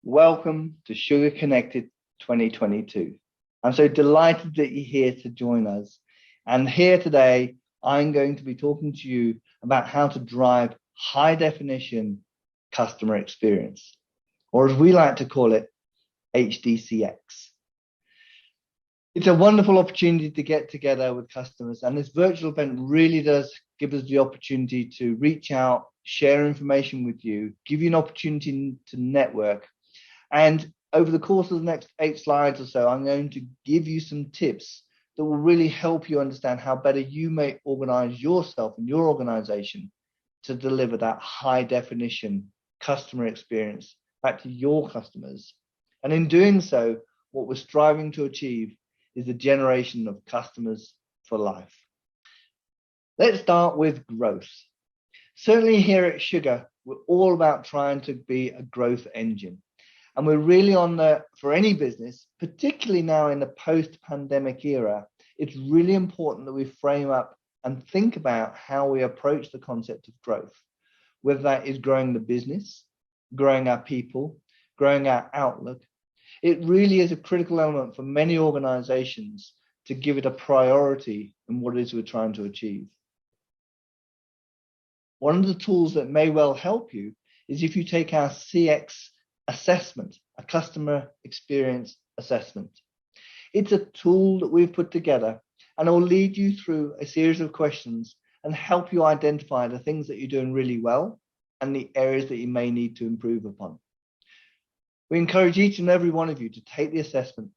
Welcome to Sugar Connected 2022. I'm so delighted that you're here to join us. And here today, I'm going to be talking to you about how to drive high definition customer experience, or as we like to call it, HDCX. It's a wonderful opportunity to get together with customers, and this virtual event really does give us the opportunity to reach out, share information with you, give you an opportunity to network. And over the course of the next 8 slides or so, I'm going to give you some tips that will really help you understand how better you may organize yourself and your organization to deliver that high definition customer experience back to your customers. And in doing so, what we're striving to achieve is the generation of customers for life. Let's start with growth. Certainly here at Sugar, we're all about trying to be a growth engine. And we're really for any business, particularly now in the post-pandemic era, it's really important that we frame up and think about how we approach the concept of growth, whether that is growing the business, growing our people, growing our outlook. It really is a critical element for many organizations to give it a priority in what it is we're trying to achieve. One of the tools that may well help you is if you take our CX assessment, a customer experience assessment. It's a tool that we've put together, and it will lead you through a series of questions and help you identify the things that you're doing really well and the areas that you may need to improve upon. We encourage each and every one of you to take the assessment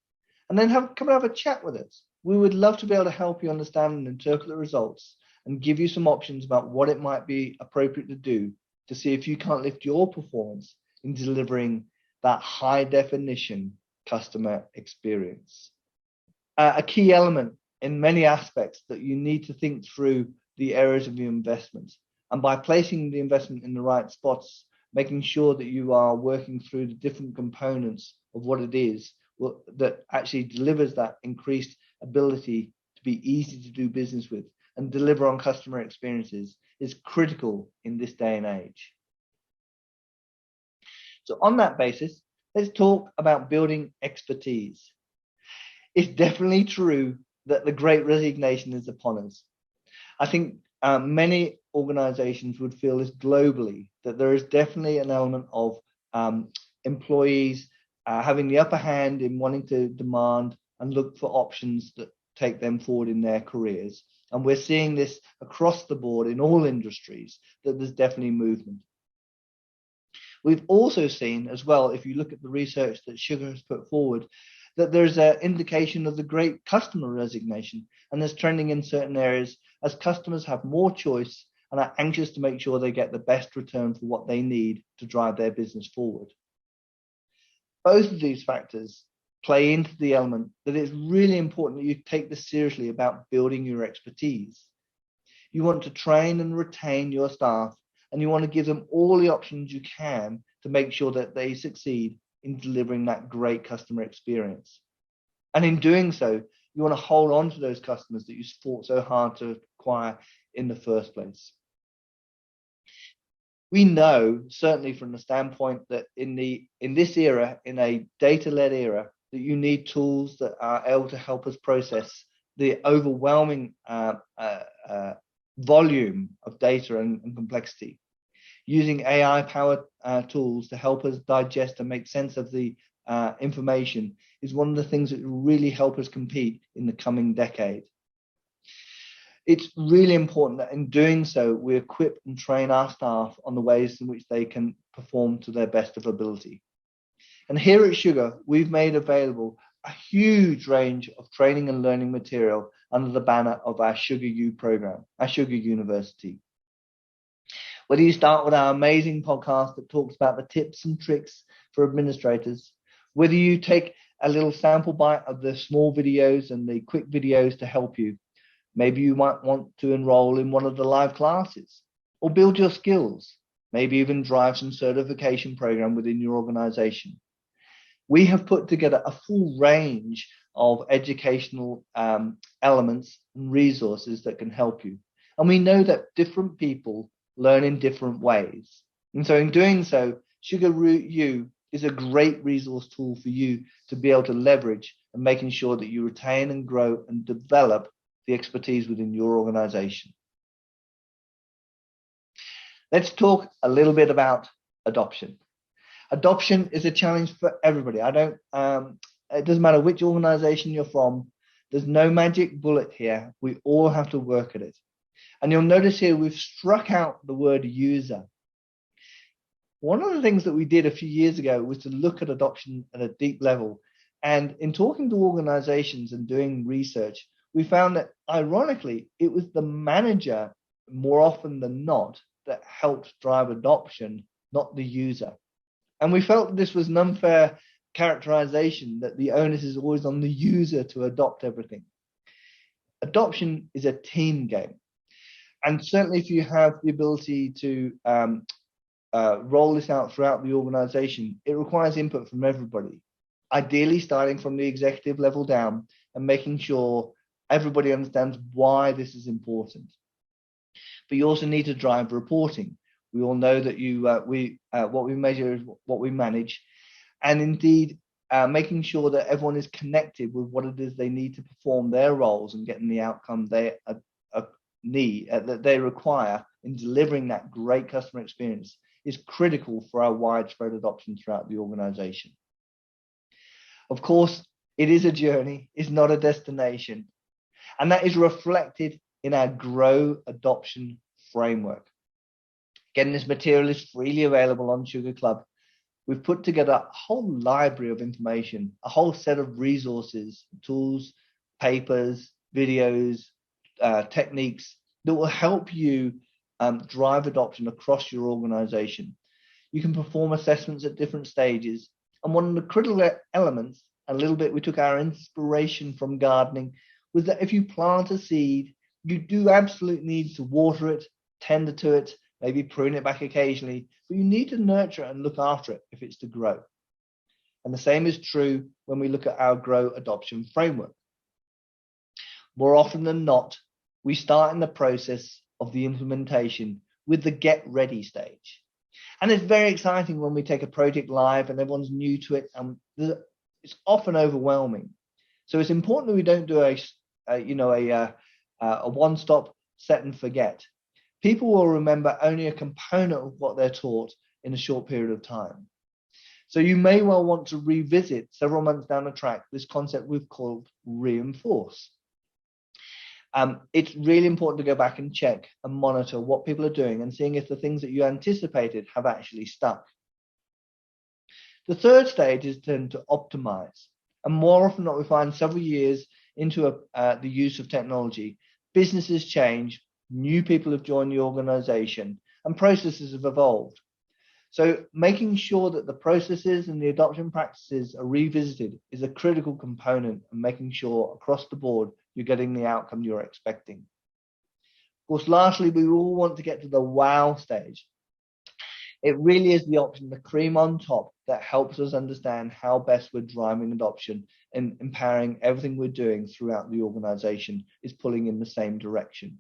and then come and have a chat with us. We would love to be able to help you understand and interpret the results and give you some options about what it might be appropriate to do to see if you can't lift your performance in delivering that high definition customer experience. A key element in many aspects that you need to think through the areas of your investment, and by placing the investment in the right spots, making sure that you are working through the different components of what it is that actually delivers that increased ability to be easy to do business with and deliver on customer experiences is critical in this day and age. So on that basis, let's talk about building expertise. It's definitely true that the Great Resignation is upon us. I think many organizations would feel this globally, that there is definitely an element of employees having the upper hand in wanting to demand and look for options that take them forward in their careers. And we're seeing this across the board in all industries, that there's definitely movement. We've also seen as well, if you look at the research that Sugar has put forward, that there's an indication of the great customer resignation, and there's trending in certain areas as customers have more choice and are anxious to make sure they get the best return for what they need to drive their business forward. Both of these factors play into the element that it's really important that you take this seriously about building your expertise. You want to train and retain your staff, and you want to give them all the options you can to make sure that they succeed in delivering that great customer experience. And in doing so, you want to hold on to those customers that you fought so hard to acquire in the first place. We know, certainly from the standpoint that in this era, in a data-led era, that you need tools that are able to help us process the overwhelming volume of data and complexity. Using AI-powered tools to help us digest and make sense of the information is one of the things that will really help us compete in the coming decade. It's really important that in doing so, we equip and train our staff on the ways in which they can perform to their best of ability. And here at Sugar, we've made available a huge range of training and learning material under the banner of our Sugar U program, our Sugar University. Whether you start with our amazing podcast that talks about the tips and tricks for administrators, whether you take a little sample bite of the small videos and the quick videos to help you, maybe you might want to enroll in one of the live classes or build your skills, maybe even drive some certification program within your organization. We have put together a full range of educational elements and resources that can help you. And we know that different people learn in different ways. And so in doing so, Sugar U is a great resource tool for you to be able to leverage and making sure that you retain and grow and develop the expertise within your organization. Let's talk a little bit about adoption. Adoption is a challenge for everybody. It doesn't matter which organization you're from. There's no magic bullet here. We all have to work at it. And you'll notice here we've struck out the word user. One of the things that we did a few years ago was to look at adoption at a deep level. And in talking to organizations and doing research, we found that ironically, it was the manager more often than not that helped drive adoption, not the user. And we felt that this was an unfair characterization, that the onus is always on the user to adopt everything. Adoption is a team game. And certainly if you have the ability to roll this out throughout the organization, it requires input from everybody, ideally starting from the executive level down and making sure everybody understands why this is important. But you also need to drive reporting. We all know that what we measure is what we manage, and indeed making sure that everyone is connected with what it is they need to perform their roles and getting the outcome they that they require in delivering that great customer experience is critical for our widespread adoption throughout the organization. Of course, it is a journey, it's not a destination, and that is reflected in our Grow Adoption Framework. Again, this material is freely available on Sugar Club. We've put together a whole library of information, a whole set of resources, tools, papers, videos, techniques that will help you drive adoption across your organization. You can perform assessments at different stages. And one of the critical elements, a little bit, we took our inspiration from gardening, was that if you plant a seed, you do absolutely need to water it, tend to it, maybe prune it back occasionally, but you need to nurture it and look after it if it's to grow. And the same is true when we look at our Grow Adoption Framework. More often than not, we start in the process of the implementation with the get ready stage. And it's very exciting when we take a project live and everyone's new to it, and it's often overwhelming. So it's important that we don't do a one-stop set and forget. People will remember only a component of what they're taught in a short period of time. So you may well want to revisit several months down the track this concept we've called reinforce. It's really important to go back and check and monitor what people are doing and seeing if the things that you anticipated have actually stuck. The third stage is then to optimize. And more often than not, we find several years into the use of technology, businesses change, new people have joined the organization, and processes have evolved. So making sure that the processes and the adoption practices are revisited is a critical component, and making sure across the board you're getting the outcome you're expecting. Of course, lastly, we all want to get to the wow stage. It really is the option, the cream on top, that helps us understand how best we're driving adoption and empowering everything we're doing throughout the organization is pulling in the same direction.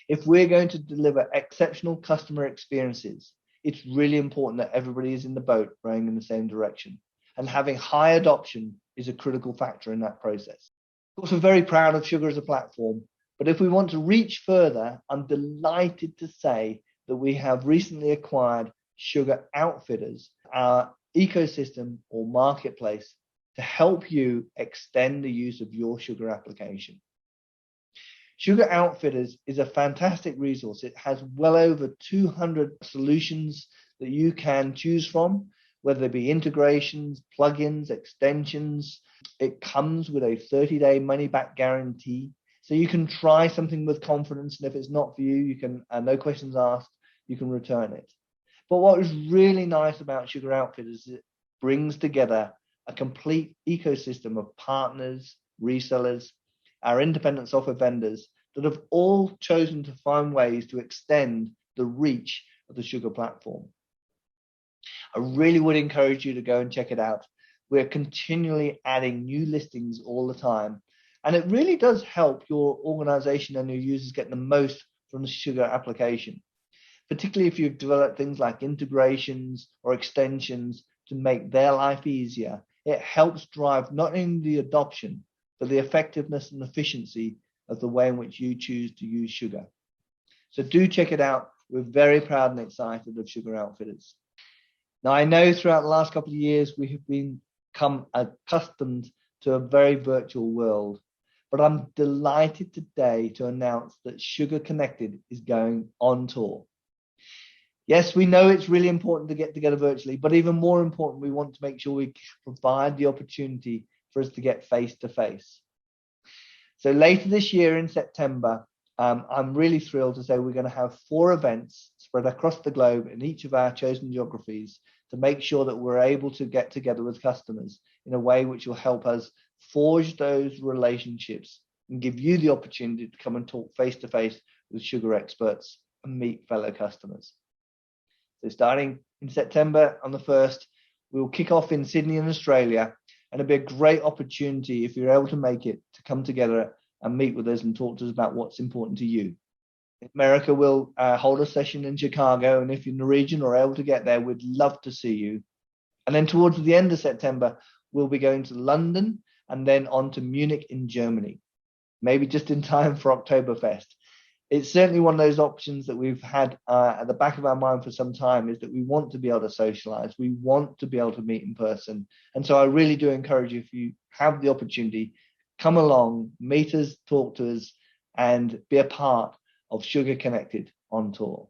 If we're going to deliver exceptional customer experiences, it's really important that everybody is in the boat rowing in the same direction. And having high adoption is a critical factor in that process. Of course, we're very proud of Sugar as a platform, but if we want to reach further, I'm delighted to say that we have recently acquired Sugar Outfitters, our ecosystem or marketplace, to help you extend the use of your Sugar application. Sugar Outfitters is a fantastic resource. It has well over 200 solutions that you can choose from, whether they be integrations, plugins, extensions. It comes with a 30-day money-back guarantee. So you can try something with confidence, and if it's not for you, you can, no questions asked, you can return it. But what is really nice about Sugar Outfitters is it brings together a complete ecosystem of partners, resellers, our independent software vendors that have all chosen to find ways to extend the reach of the Sugar platform. I really would encourage you to go and check it out. We're continually adding new listings all the time, and it really does help your organization and your users get the most from the Sugar application, particularly if you've developed things like integrations or extensions to make their life easier, it helps drive not only the adoption, but the effectiveness and efficiency of the way in which you choose to use sugar. So do check it out. We're very proud and excited of Sugar Outfitters. Now, I know throughout the last couple of years, we have become accustomed to a very virtual world, but I'm delighted today to announce that Sugar Connected is going on tour. Yes, we know it's really important to get together virtually, but even more important, we want to make sure we provide the opportunity for us to get face to face. So later this year in September, I'm really thrilled to say we're going to have 4 events spread across the globe in each of our chosen geographies to make sure that we're able to get together with customers in a way which will help us forge those relationships and give you the opportunity to come and talk face to face with sugar experts and meet fellow customers. So starting in September on the 1st, we'll kick off in Sydney in Australia, and it'll be a great opportunity, if you're able to make it, to come together and meet with us and talk to us about what's important to you. America will hold a session in Chicago, and if you're in the region or able to get there, we'd love to see you. And then towards the end of September, we'll be going to London and then on to Munich in Germany, maybe just in time for Oktoberfest. It's certainly one of those options that we've had at the back of our mind for some time, is that we want to be able to socialize. We want to be able to meet in person. And so I really do encourage you, if you have the opportunity, come along, meet us, talk to us, and be a part of Sugar Connected on tour.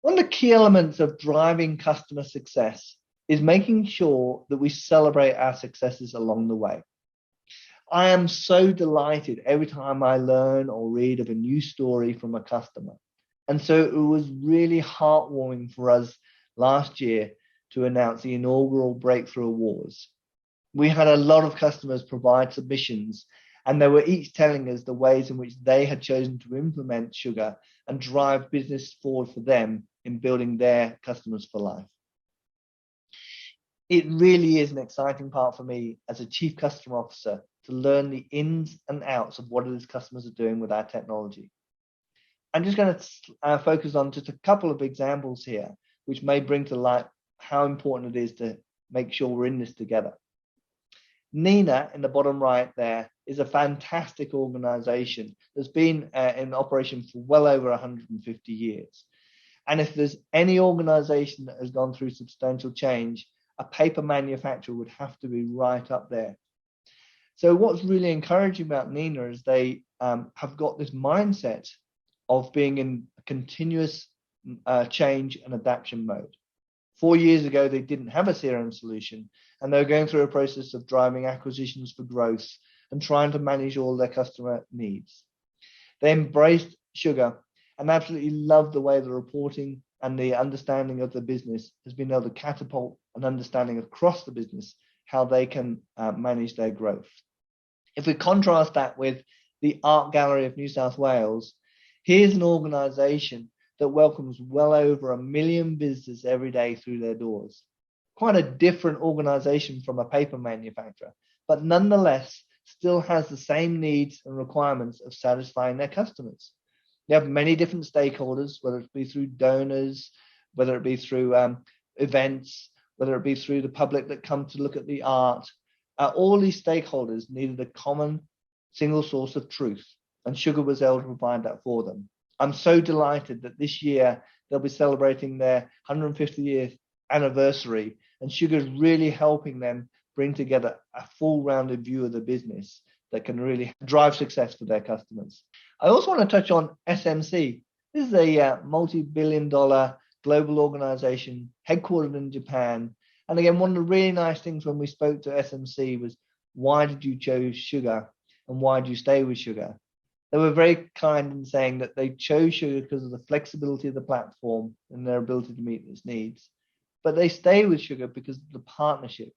One of the key elements of driving customer success is making sure that we celebrate our successes along the way. I am so delighted every time I learn or read of a new story from a customer. And so it was really heartwarming for us last year to announce the inaugural Breakthrough Awards. We had a lot of customers provide submissions, and they were each telling us the ways in which they had chosen to implement sugar and drive business forward for them in building their customers for life. It really is an exciting part for me as a Chief Customer Officer to learn the ins and outs of what it is customers are doing with our technology. I'm just going to focus on just a couple of examples here, which may bring to light how important it is to make sure we're in this together. Nina, in the bottom right there, is a fantastic organization that's been in operation for well over 150 years. And if there's any organization that has gone through substantial change, a paper manufacturer would have to be right up there. So what's really encouraging about Nina is they have got this mindset of being in a continuous change and adaptation mode. 4 years ago, they didn't have a CRM solution, and they were going through a process of driving acquisitions for growth and trying to manage all their customer needs. They embraced sugar and absolutely loved the way the reporting and the understanding of the business has been able to catapult an understanding across the business how they can manage their growth. If we contrast that with the Art Gallery of New South Wales, here's an organization that welcomes well over 1 million visitors every day through their doors. Quite a different organization from a paper manufacturer, but nonetheless still has the same needs and requirements of satisfying their customers. They have many different stakeholders, whether it be through donors, whether it be through events, whether it be through the public that come to look at the art. All these stakeholders needed a common single source of truth, and sugar was able to provide that for them. I'm so delighted that this year they'll be celebrating their 150th anniversary, and sugar is really helping them bring together a full-rounded view of the business that can really drive success for their customers. I also want to touch on SMC. This is a multi-billion-dollar global organization headquartered in Japan. And again, one of the really nice things when we spoke to SMC was, why did you choose sugar and why do you stay with sugar? They were very kind in saying that they chose sugar because of the flexibility of the platform and their ability to meet its needs. But they stay with sugar because of the partnership.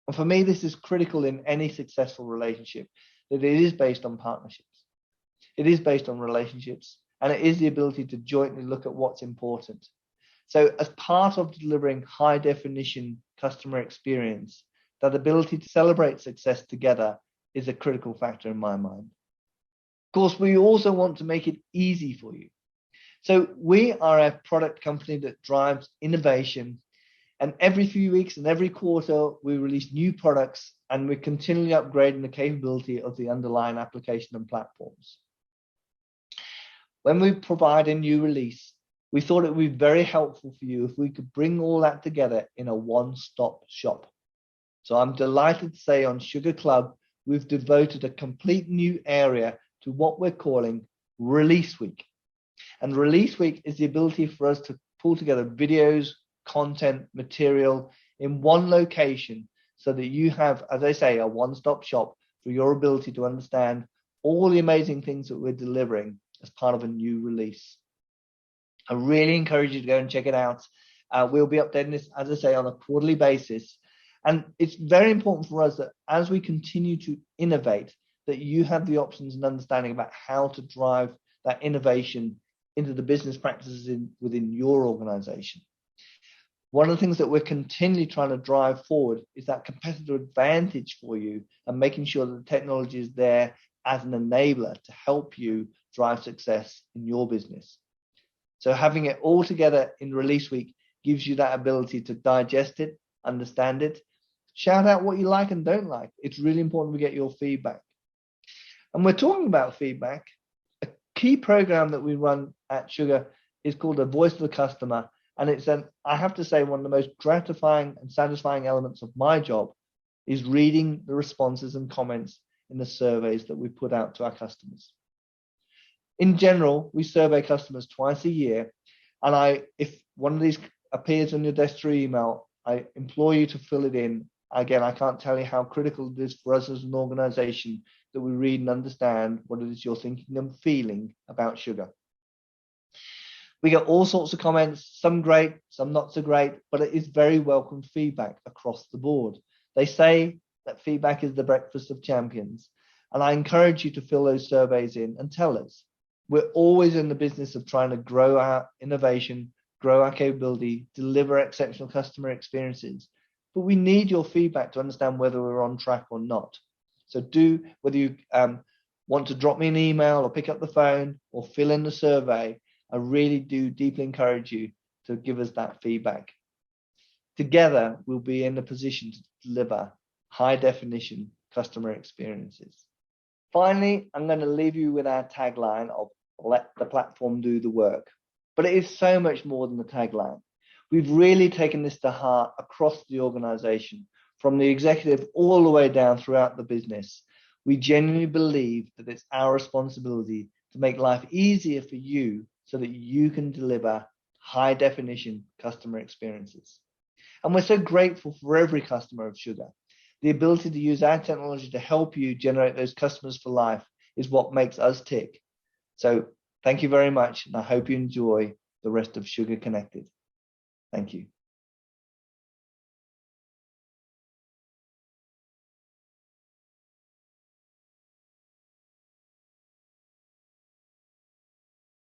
And for me, this is critical in any successful relationship, that it is based on partnerships. It is based on relationships, and it is the ability to jointly look at what's important. So as part of delivering high definition customer experience, that ability to celebrate success together is a critical factor in my mind. Of course, we also want to make it easy for you. So we are a product company that drives innovation And every few weeks and every quarter, we release new products, and we're continually upgrading the capability of the underlying application and platforms. When we provide a new release, we thought it would be very helpful for you if we could bring all that together in a one-stop shop. So I'm delighted to say on Sugar Club, we've devoted a complete new area to what we're calling Release Week. And Release Week is the ability for us to pull together videos, content, material in one location so that you have, as I say, a one-stop shop for your ability to understand all the amazing things that we're delivering as part of a new release. I really encourage you to go and check it out. We'll be updating this, as I say, on a quarterly basis. And it's very important for us that as we continue to innovate, that you have the options and understanding about how to drive that innovation into the business practices within your organization. One of the things that we're continually trying to drive forward is that competitive advantage for you and making sure that the technology is there as an enabler to help you drive success in your business. So having it all together in Release Week gives you that ability to digest it, understand it, shout out what you like and don't like. It's really important we get your feedback. And we're talking about feedback. A key program that we run at Sugar is called the Voice of the Customer. And it's I have to say, one of the most gratifying and satisfying elements of my job is reading the responses and comments in the surveys that we put out to our customers. In general, we survey customers twice a year. And if one of these appears on your desk through email, I implore you to fill it in. Again, I can't tell you how critical it is for us as an organization that we read and understand what it is you're thinking and feeling about Sugar. We get all sorts of comments, some great, some not so great, but it is very welcome feedback across the board. They say that feedback is the breakfast of champions. And I encourage you to fill those surveys in and tell us. We're always in the business of trying to grow our innovation, grow our capability, deliver exceptional customer experiences. But we need your feedback to understand whether we're on track or not. So whether you want to drop me an email or pick up the phone or fill in the survey, I really do deeply encourage you to give us that feedback. Together, we'll be in a position to deliver high definition customer experiences. Finally, I'm going to leave you with our tagline of let the platform do the work. But it is so much more than the tagline. We've really taken this to heart across the organization, from the executive all the way down throughout the business. We genuinely believe that it's our responsibility to make life easier for you so that you can deliver high definition customer experiences. And we're so grateful for every customer of Sugar. The ability to use our technology to help you generate those customers for life is what makes us tick. So thank you very much, and I hope you enjoy the rest of Sugar Connected. Thank you.